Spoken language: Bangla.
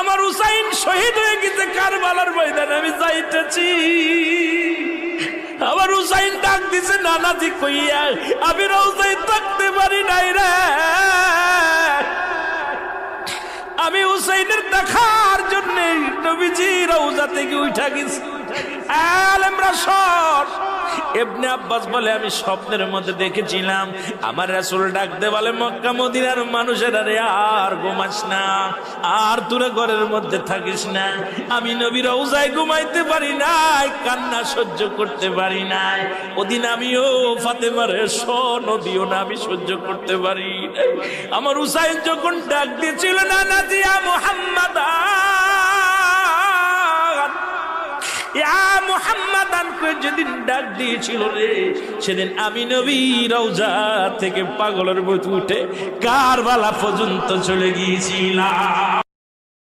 আমার হুসাইন শহীদ হয়ে গেছে কারবালার ময়দানে, আমি যাইতেছি। আমার হুসাইন ডাক দিছে নানাজি কইয়া, আমি রওজায় থাকতে পারি নাই রে, আমি হুসাইনের দেখার জন্য নবীজি রওজা থেকে উঠা গেছি। আলেমরা সর। ইবনে আব্বাস বলে আমি স্বপ্নের মধ্যে দেখেছিলাম আমার রাসূল ডাকতে বলে মক্কা মদিনার মানুষেরা রে আর ঘুমাস না, আর তোরা ঘরের মধ্যে থাকিস না। আমি নবী রওজায় ঘুমাইতে পারি নাই, কান্না সহ্য করতে পারি নাই। ওদিন আমিও ফাতেমার নদীও না আমি সহ্য করতে পারি। আমার হুসাইন যখন ডাক দিয়েছিল না নাজিয়া মুহাম্মাদ যেদিন ডাক দিয়েছিল রে, সেদিন আমি নবী রওজা থেকে পাগলের মতো উঠে কারবালা পর্যন্ত চলে গিয়েছিলাম।